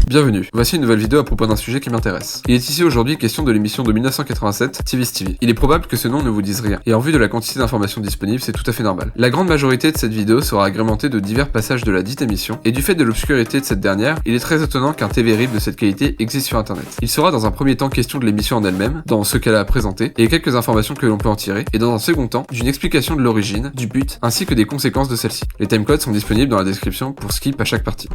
Bienvenue, voici une nouvelle vidéo à propos d'un sujet qui m'intéresse. Il est ici aujourd'hui question de l'émission de 1987, TV's TV. Il est probable que ce nom ne vous dise rien, et en vue de la quantité d'informations disponibles, c'est tout à fait normal. La grande majorité de cette vidéo sera agrémentée de divers passages de la dite émission, et du fait de l'obscurité de cette dernière, il est très étonnant qu'un TV RIP de cette qualité existe sur internet. Il sera dans un premier temps question de l'émission en elle-même, dans ce qu'elle a à présenter, et quelques informations que l'on peut en tirer, et dans un second temps, d'une explication de l'origine, du but, ainsi que des conséquences de celle-ci. Les timecodes sont disponibles dans la description pour skip à chaque partie.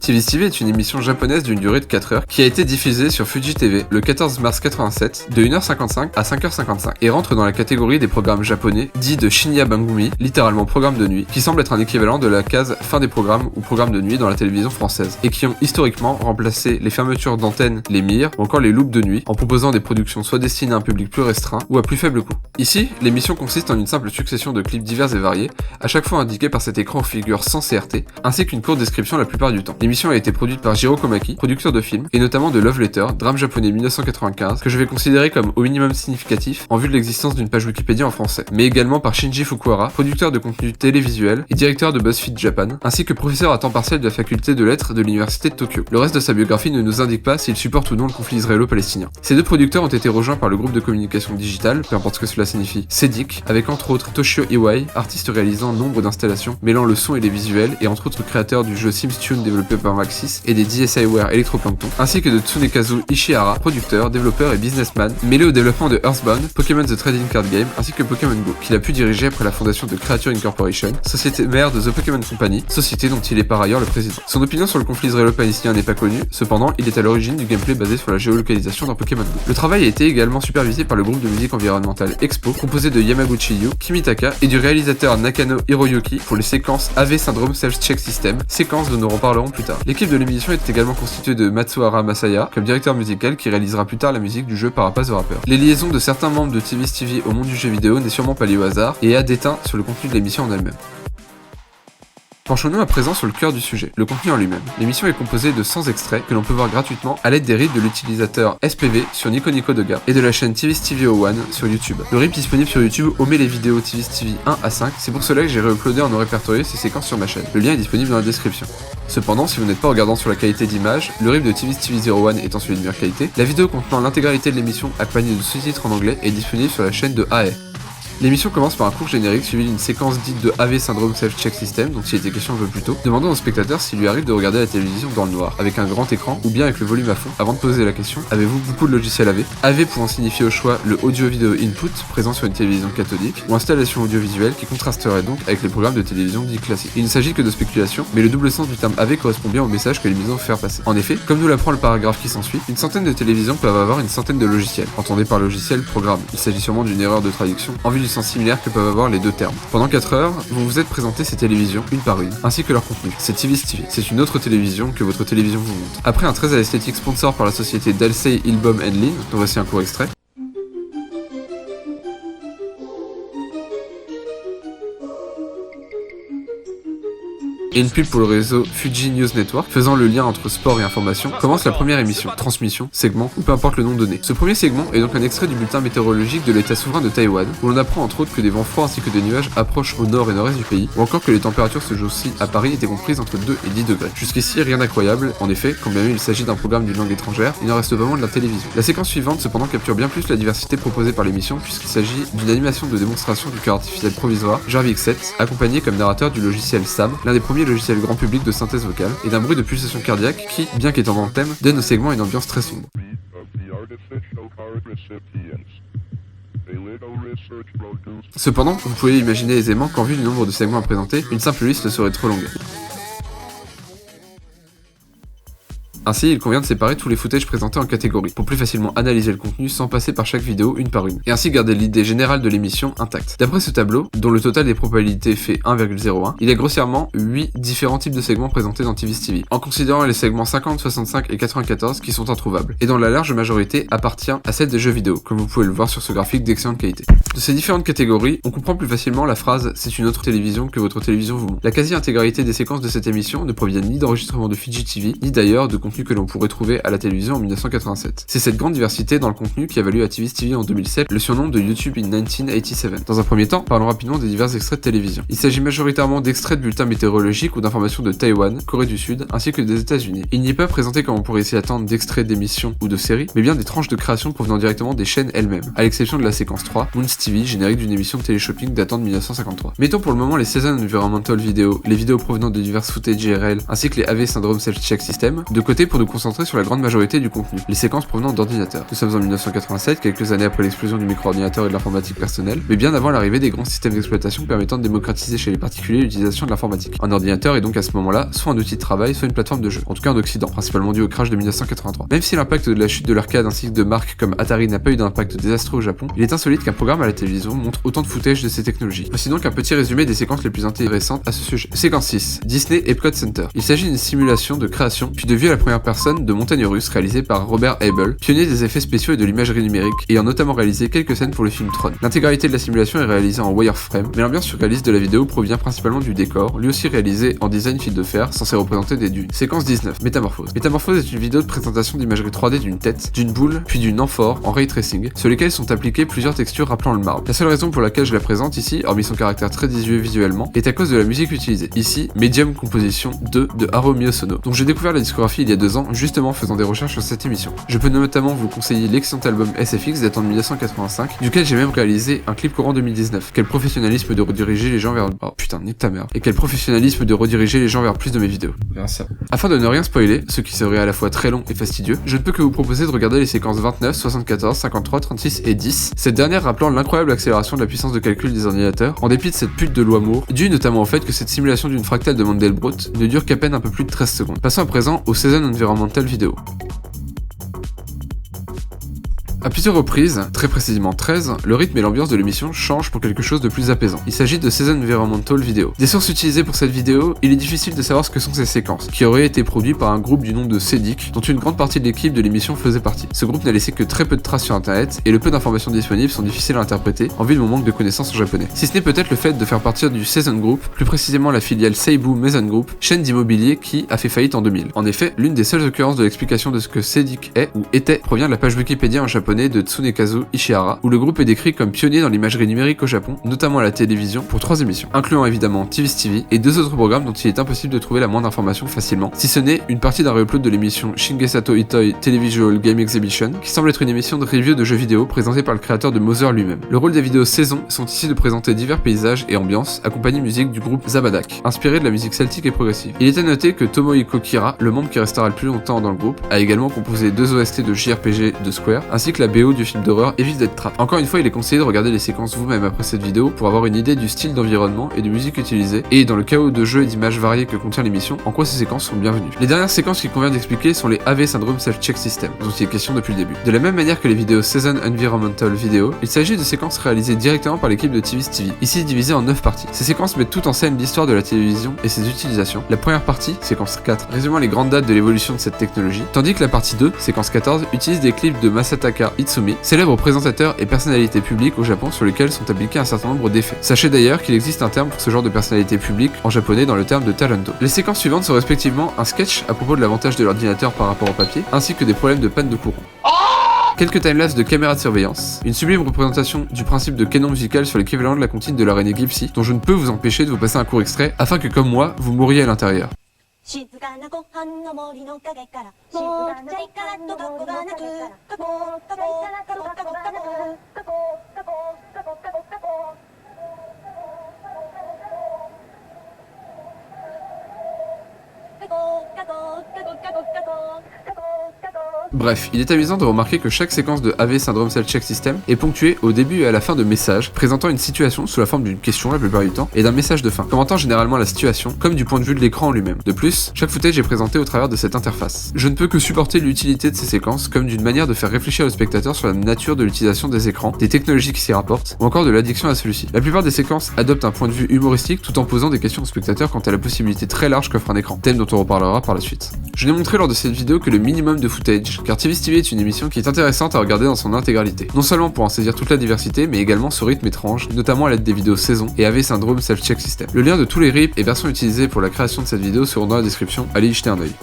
TV's TV est une émission japonaise d'une durée de 4 heures qui a été diffusée sur Fuji TV le 14 mars 87 de 1h55 à 5h55 et rentre dans la catégorie des programmes japonais dits de Shinya Bangumi, littéralement programme de nuit, qui semble être un équivalent de la case fin des programmes ou programmes de nuit dans la télévision française et qui ont historiquement remplacé les fermetures d'antennes, les mires ou encore les loops de nuit en proposant des productions soit destinées à un public plus restreint ou à plus faible coût. Ici, l'émission consiste en une simple succession de clips divers et variés, à chaque fois indiqués par cet écran aux figures sans CRT, ainsi qu'une courte description la plupart du temps. L'émission a été produite par Jiro Komaki, producteur de films, et notamment de Love Letter, drame japonais 1995, que je vais considérer comme au minimum significatif en vue de l'existence d'une page Wikipédia en français, mais également par Shinji Fukuhara, producteur de contenu télévisuel et directeur de BuzzFeed Japan, ainsi que professeur à temps partiel de la faculté de lettres de l'université de Tokyo. Le reste de sa biographie ne nous indique pas s'il supporte ou non le conflit israélo-palestinien. Ces deux producteurs ont été rejoints par le groupe de communication digitale, peu importe ce que cela signifie, CEDIC, avec entre autres Toshio Iwai, artiste réalisant nombre d'installations, mêlant le son et les visuels, et entre autres créateur du jeu Sims Tune développé par Maxis, et des DSiWare Electroplankton, ainsi que de Tsunekazu Ishihara, producteur, développeur et businessman, mêlé au développement de Earthbound, Pokémon The Trading Card Game, ainsi que Pokémon Go, qu'il a pu diriger après la fondation de Creature Incorporation, société mère de The Pokémon Company, société dont il est par ailleurs le président. Son opinion sur le conflit israélo-palestinien n'est pas connue, cependant, il est à l'origine du gameplay basé sur la géolocalisation dans Pokémon Go. Le travail a été également supervisé par le groupe de musique environnementale Expo, composé de Yamaguchi Yu, Kimitaka et du réalisateur Nakano Hiroyuki pour les séquences AV Syndrome Self-Check System, séquences dont nous reparlerons plus tard. L'équipe de l'émission est également constituée de Matsuhara Masaya comme directeur musical qui réalisera plus tard la musique du jeu Parapace the Rapper. Les liaisons de certains membres de TV's TV au monde du jeu vidéo n'est sûrement pas liée au hasard et a déteint sur le contenu de l'émission en elle-même. Penchons-nous à présent sur le cœur du sujet, le contenu en lui-même. L'émission est composée de 100 extraits que l'on peut voir gratuitement à l'aide des RIP de l'utilisateur SPV sur Nico Nico Doga et de la chaîne TV's TV 01 sur YouTube. Le RIP disponible sur YouTube omet les vidéos TV's TV 1 à 5, c'est pour cela que j'ai réuploadé en répertorié ces séquences sur ma chaîne. Le lien est disponible dans la description. Cependant, si vous n'êtes pas regardant sur la qualité d'image, le RIP de TV's TV 01 étant celui de meilleure qualité, la vidéo contenant l'intégralité de l'émission accompagnée de sous-titres en anglais est disponible sur la chaîne de AE. L'émission commence par un court générique suivi d'une séquence dite de AV Syndrome Self-Check System, dont il était question un peu plus tôt, demandant au spectateur s'il lui arrive de regarder la télévision dans le noir, avec un grand écran ou bien avec le volume à fond, avant de poser la question, avez-vous beaucoup de logiciels AV? AV pouvant signifier au choix le audio-video input, présent sur une télévision cathodique, ou installation audiovisuelle qui contrasterait donc avec les programmes de télévision dits classiques. Il ne s'agit que de spéculation, mais le double sens du terme AV correspond bien au message que l'émission veut faire passer. En effet, comme nous l'apprend le paragraphe qui s'ensuit, une centaine de télévisions peuvent avoir une centaine de logiciels. Entendez par logiciel programme. Il s'agit sûrement d'une erreur de traduction, en vue du sens similaire que peuvent avoir les deux termes. Pendant 4 heures, vous vous êtes présenté ces télévisions une par une, ainsi que leur contenu. C'est TV's TV. C'est une autre télévision que votre télévision vous montre. Après un trait à l'esthétique sponsor par la société Delsey Ilbom Lin, dont voici un court extrait. Et une pub pour le réseau Fuji News Network, faisant le lien entre sport et information, commence la première émission, transmission, segment, ou peu importe le nom donné. Ce premier segment est donc un extrait du bulletin météorologique de l'état souverain de Taïwan, où l'on apprend entre autres que des vents froids ainsi que des nuages approchent au nord et nord-est du pays, ou encore que les températures ce jour-ci à Paris étaient comprises entre 2 et 10 degrés. Jusqu'ici, rien d'incroyable, en effet, quand bien même il s'agit d'un programme d'une langue étrangère, il en reste vraiment de la télévision. La séquence suivante cependant capture bien plus la diversité proposée par l'émission, puisqu'il s'agit d'une animation de démonstration du cœur artificiel provisoire, Jarvik 7, accompagné comme narrateur du logiciel SAM, l'un des premiers logiciel grand public de synthèse vocale, et d'un bruit de pulsation cardiaque qui, bien qu'étant dans le thème, donne au segment une ambiance très sombre. Cependant, vous pouvez imaginer aisément qu'en vue du nombre de segments à présenter, une simple liste serait trop longue. Ainsi, il convient de séparer tous les footages présentés en catégories, pour plus facilement analyser le contenu sans passer par chaque vidéo une par une, et ainsi garder l'idée générale de l'émission intacte. D'après ce tableau, dont le total des probabilités fait 1,01, il y a grossièrement 8 différents types de segments présentés dans TV's TV, en considérant les segments 50, 65 et 94 qui sont introuvables, et dont la large majorité appartient à celle des jeux vidéo, comme vous pouvez le voir sur ce graphique d'excellente qualité. De ces différentes catégories, on comprend plus facilement la phrase « c'est une autre télévision que votre télévision vous montre ». La quasi-intégralité des séquences de cette émission ne proviennent ni d'enregistrements de Fuji TV, ni d'ailleurs de contenu que l'on pourrait trouver à la télévision en 1987. C'est cette grande diversité dans le contenu qui a valu à TV's TV en 2007 le surnom de YouTube in 1987. Dans un premier temps, parlons rapidement des divers extraits de télévision. Il s'agit majoritairement d'extraits de bulletins météorologiques ou d'informations de Taïwan, Corée du Sud, ainsi que des États-Unis. Il n'y est pas présenté comme on pourrait s'y attendre d'extraits d'émissions ou de séries, mais bien des tranches de création provenant directement des chaînes elles-mêmes, à l'exception de la séquence 3, Moons TV, générique d'une émission de télé-shopping datant de 1953. Mettons pour le moment les Season Environmental Video, les vidéos provenant de divers footage IRL, ainsi que les AV Syndrome Self-Check System, de côté pour nous concentrer sur la grande majorité du contenu, les séquences provenant d'ordinateurs. Nous sommes en 1987, quelques années après l'explosion du micro-ordinateur et de l'informatique personnelle, mais bien avant l'arrivée des grands systèmes d'exploitation permettant de démocratiser chez les particuliers l'utilisation de l'informatique. Un ordinateur est donc à ce moment-là soit un outil de travail, soit une plateforme de jeu, en tout cas en Occident, principalement dû au crash de 1983. Même si l'impact de la chute de l'arcade ainsi que de marques comme Atari n'a pas eu d'impact désastreux au Japon, il est insolite qu'un programme à la télévision montre autant de footage de ces technologies. Voici donc un petit résumé des séquences les plus intéressantes à ce sujet. Séquence 6, Disney Epcot Center. Il s'agit d'une simulation de création puis de vue à la première personne de montagnes russes réalisée par Robert Abel, pionnier des effets spéciaux et de l'imagerie numérique, ayant notamment réalisé quelques scènes pour le film Tron. L'intégralité de la simulation est réalisée en wireframe, mais l'ambiance surréaliste de la vidéo provient principalement du décor, lui aussi réalisé en design fil de fer, censé représenter des dunes. Séquence 19, Métamorphose. Métamorphose est une vidéo de présentation d'imagerie 3D d'une tête, d'une boule, puis d'une amphore en ray tracing, sur lesquelles sont appliquées plusieurs textures rappelant le marbre. La seule raison pour laquelle je la présente ici, hormis son caractère très désuet visuellement, est à cause de la musique utilisée. Ici, Medium Composition 2 de Haruo Miyazono, dont j'ai découvert la discographie il y a 2 ans, justement en faisant des recherches sur cette émission. Je peux notamment vous conseiller l'excellent album SFX datant de 1985, duquel j'ai même réalisé un clip courant 2019. Quel professionnalisme de rediriger les gens vers... Oh putain, nique ta mère. Et quel professionnalisme de rediriger les gens vers plus de mes vidéos. Vers ça. Afin de ne rien spoiler, ce qui serait à la fois très long et fastidieux, je ne peux que vous proposer de regarder les séquences 29, 74, 53, 36 et 10, cette dernière rappelant l'incroyable accélération de la puissance de calcul des ordinateurs, en dépit de cette pute de loi Moore, due notamment au fait que cette simulation d'une fractale de Mandelbrot ne dure qu'à peine un peu plus de 13 secondes. Passons à présent au Season Environmental Video. À plusieurs reprises, très précisément 13, le rythme et l'ambiance de l'émission changent pour quelque chose de plus apaisant. Il s'agit de Season Environmental Video. Des sources utilisées pour cette vidéo, il est difficile de savoir ce que sont ces séquences, qui auraient été produites par un groupe du nom de CEDIC, dont une grande partie de l'équipe de l'émission faisait partie. Ce groupe n'a laissé que très peu de traces sur internet, et le peu d'informations disponibles sont difficiles à interpréter, en vue de mon manque de connaissances en japonais. Si ce n'est peut-être le fait de faire partir du Season Group, plus précisément la filiale Seibu Maison Group, chaîne d'immobilier qui a fait faillite en 2000. En effet, l'une des seules occurrences de l'explication de ce que CEDIC est ou était provient de la page Wikipédia en japonais de Tsunekazu Ishihara, où le groupe est décrit comme pionnier dans l'imagerie numérique au Japon, notamment à la télévision, pour 3 émissions, incluant évidemment TV's TV et 2 autres programmes dont il est impossible de trouver la moindre information facilement, si ce n'est une partie d'un reupload de l'émission Shingesato Itoi Televisual Game Exhibition, qui semble être une émission de review de jeux vidéo présentée par le créateur de Mother lui-même. Le rôle des vidéos saison sont ici de présenter divers paysages et ambiances, accompagnés musique du groupe Zabadak, inspiré de la musique celtique et progressive. Il est à noter que Tomohiko Kira, le membre qui restera le plus longtemps dans le groupe, a également composé 2 OST de JRPG de Square, ainsi que la BO du film d'horreur Evil Dead Trap. Encore une fois, il est conseillé de regarder les séquences vous-même après cette vidéo pour avoir une idée du style d'environnement et de musique utilisée, et dans le chaos de jeux et d'images variées que contient l'émission, en quoi ces séquences sont bienvenues. Les dernières séquences qu'il convient d'expliquer sont les AV Syndrome Self-Check System, dont il est question depuis le début. De la même manière que les vidéos Season Environmental Video, il s'agit de séquences réalisées directement par l'équipe de TV's TV, ici divisées en 9 parties. Ces séquences mettent tout en scène l'histoire de la télévision et ses utilisations. La première partie, séquence 4, résumant les grandes dates de l'évolution de cette technologie, tandis que la partie 2, séquence 14, utilise des clips de Masataka Itsumi, célèbre présentateur et personnalité publique au Japon sur lesquels sont appliqués un certain nombre d'effets. Sachez d'ailleurs qu'il existe un terme pour ce genre de personnalité publique en japonais dans le terme de talento. Les séquences suivantes sont respectivement un sketch à propos de l'avantage de l'ordinateur par rapport au papier, ainsi que des problèmes de panne de courant. Quelques timelapses de caméras de surveillance, une sublime représentation du principe de canon musical sur l'équivalent de la comptine de l'araignée Gypsy, dont je ne peux vous empêcher de vous passer un court extrait afin que comme moi, vous mouriez à l'intérieur. 静かなご飯の森の陰から静かな時からとかこがなくカコカコカコカコカコカコカコカコカコカコカコ Bref, il est amusant de remarquer que chaque séquence de AV Syndrome Self-Check System est ponctuée au début et à la fin de messages présentant une situation sous la forme d'une question la plupart du temps et d'un message de fin, commentant généralement la situation comme du point de vue de l'écran en lui-même. De plus, chaque footage est présenté au travers de cette interface. Je ne peux que supporter l'utilité de ces séquences comme d'une manière de faire réfléchir le spectateur sur la nature de l'utilisation des écrans, des technologies qui s'y rapportent ou encore de l'addiction à celui-ci. La plupart des séquences adoptent un point de vue humoristique tout en posant des questions au spectateur quant à la possibilité très large qu'offre un écran, thème dont on reparlera par la suite. Je n'ai montré lors de cette vidéo que le minimum de footage, car TV's TV est une émission qui est intéressante à regarder dans son intégralité. Non seulement pour en saisir toute la diversité, mais également ce rythme étrange, notamment à l'aide des vidéos saison et AV Syndrome Self-Check System. Le lien de tous les rips et versions utilisées pour la création de cette vidéo seront dans la description, allez y jeter un œil.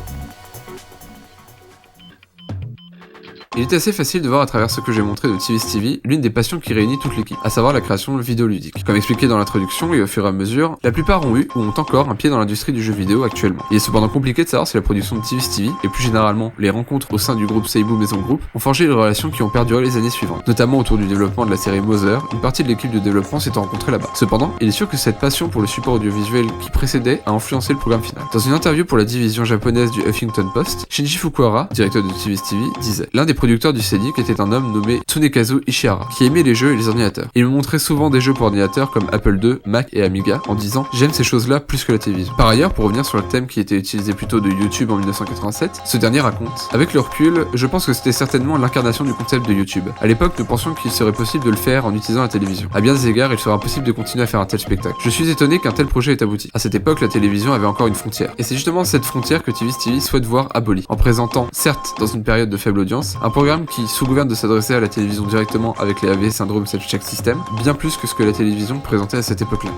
Il était assez facile de voir à travers ce que j'ai montré de TV's TV l'une des passions qui réunit toute l'équipe, à savoir la création vidéoludique. Comme expliqué dans l'introduction et au fur et à mesure, la plupart ont eu ou ont encore un pied dans l'industrie du jeu vidéo actuellement. Il est cependant compliqué de savoir si la production de TV's TV, et plus généralement les rencontres au sein du groupe Seibu Maison Group, ont forgé les relations qui ont perduré les années suivantes, notamment autour du développement de la série Mother, une partie de l'équipe de développement s'étant rencontrée là-bas. Cependant, il est sûr que cette passion pour le support audiovisuel qui précédait a influencé le programme final. Dans une interview pour la division japonaise du Huffington Post, Shinji Fukuhara, directeur de TV's TV, disait: l'un des producteurs du CEDIC était un homme nommé Tsunekazu Ishihara, qui aimait les jeux et les ordinateurs. Il me montrait souvent des jeux pour ordinateurs comme Apple II, Mac et Amiga, en disant: j'aime ces choses-là plus que la télévision. Par ailleurs, pour revenir sur le thème qui était utilisé plutôt de YouTube en 1987, ce dernier raconte: avec le recul, je pense que c'était certainement l'incarnation du concept de YouTube. À l'époque, nous pensions qu'il serait possible de le faire en utilisant la télévision. À bien des égards, il sera impossible de continuer à faire un tel spectacle. Je suis étonné qu'un tel projet ait abouti. À cette époque, la télévision avait encore une frontière. Et c'est justement cette frontière que TV's TV souhaite voir abolie, en présentant, certes dans une période de faible audience, un programme qui, sous gouverne de s'adresser à la télévision directement avec les AV Syndrome Self-Check System, bien plus que ce que la télévision présentait à cette époque-là.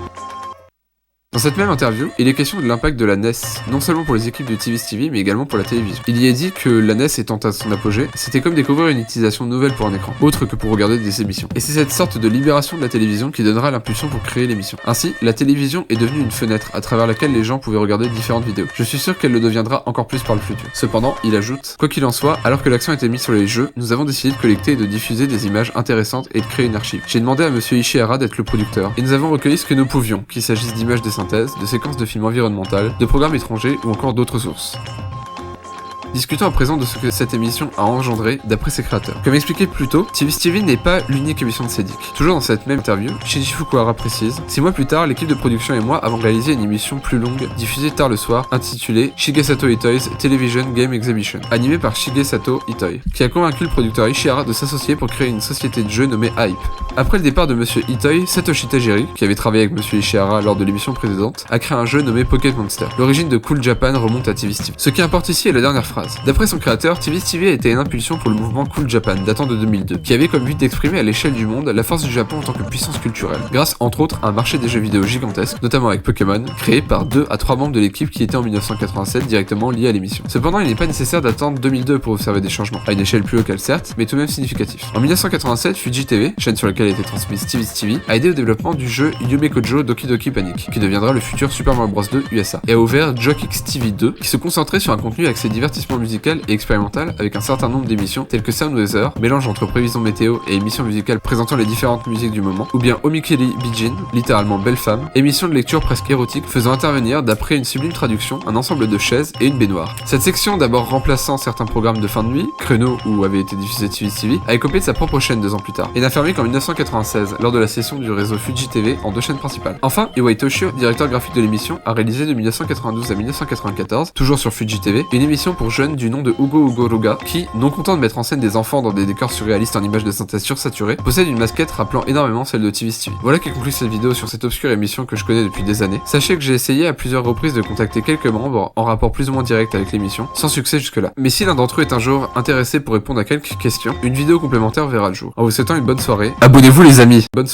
Dans cette même interview, il est question de l'impact de la NES, non seulement pour les équipes de TV's TV, mais également pour la télévision. Il y est dit que la NES étant à son apogée, c'était comme découvrir une utilisation nouvelle pour un écran, autre que pour regarder des émissions. Et c'est cette sorte de libération de la télévision qui donnera l'impulsion pour créer l'émission. Ainsi, la télévision est devenue une fenêtre à travers laquelle les gens pouvaient regarder différentes vidéos. Je suis sûr qu'elle le deviendra encore plus par le futur. Cependant, il ajoute: quoi qu'il en soit, alors que l'accent était mis sur les jeux, nous avons décidé de collecter et de diffuser des images intéressantes et de créer une archive. J'ai demandé à monsieur Ishihara d'être le producteur, et nous avons recueilli ce que nous pouvions, qu'il s'agisse d'images de synthèse, de séquences de films environnementaux, de programmes étrangers ou encore d'autres sources. Discutons à présent de ce que cette émission a engendré d'après ses créateurs. Comme expliqué plus tôt, TV's TV n'est pas l'unique émission de CEDIC. Toujours dans cette même interview, Shinji Fukuhara précise: 6 mois plus tard, l'équipe de production et moi avons réalisé une émission plus longue, diffusée tard le soir, intitulée Shigesato Itoi's Television Game Exhibition, animée par Shigesato Itoi, qui a convaincu le producteur Ishihara de s'associer pour créer une société de jeux nommée Hype. Après le départ de monsieur Itoi, Satoshi Tajiri, qui avait travaillé avec monsieur Ishihara lors de l'émission précédente, a créé un jeu nommé Pocket Monster. L'origine de Cool Japan remonte à TV's TV. Ce qui importe ici est la dernière phrase. D'après son créateur, TV's TV a été une impulsion pour le mouvement Cool Japan datant de 2002, qui avait comme but d'exprimer à l'échelle du monde la force du Japon en tant que puissance culturelle, grâce entre autres à un marché des jeux vidéo gigantesque, notamment avec Pokémon, créé par 2 à 3 membres de l'équipe qui étaient en 1987 directement liés à l'émission. Cependant, il n'est pas nécessaire d'attendre 2002 pour observer des changements, à une échelle plus locale certes, mais tout de même significatifs. En 1987, Fuji TV, chaîne sur laquelle était transmise TV's TV, a aidé au développement du jeu Yume Kojo Doki Doki Panic, qui deviendra le futur Super Mario Bros 2 USA, et a ouvert Jockix TV 2, qui se concentrait sur un contenu axé divertissement musical et expérimental avec un certain nombre d'émissions telles que Sound Weather, mélange entre prévisions météo et émissions musicales présentant les différentes musiques du moment, ou bien Omikeli Bijin, littéralement belle femme, émission de lecture presque érotique faisant intervenir, d'après une sublime traduction, un ensemble de chaises et une baignoire. Cette section, d'abord remplaçant certains programmes de fin de nuit, créneaux où avait été diffusé TV's TV, a écopé de sa propre chaîne 2 ans plus tard, et n'a fermé qu'en 1996, lors de la cession du réseau Fuji TV en 2 chaînes principales. Enfin, Iwai Toshio, directeur graphique de l'émission, a réalisé de 1992 à 1994, toujours sur Fuji TV, une émission pour jeunes du nom de Ugo Ruga, qui, non content de mettre en scène des enfants dans des décors surréalistes en images de synthèse sursaturées, possède une masquette rappelant énormément celle de TV's TV. Voilà qui conclut cette vidéo sur cette obscure émission que je connais depuis des années. Sachez que j'ai essayé à plusieurs reprises de contacter quelques membres en rapport plus ou moins direct avec l'émission, sans succès jusque-là. Mais si l'un d'entre eux est un jour intéressé pour répondre à quelques questions, une vidéo complémentaire verra le jour. En vous souhaitant une bonne soirée, abonnez-vous les amis. Bonne soirée.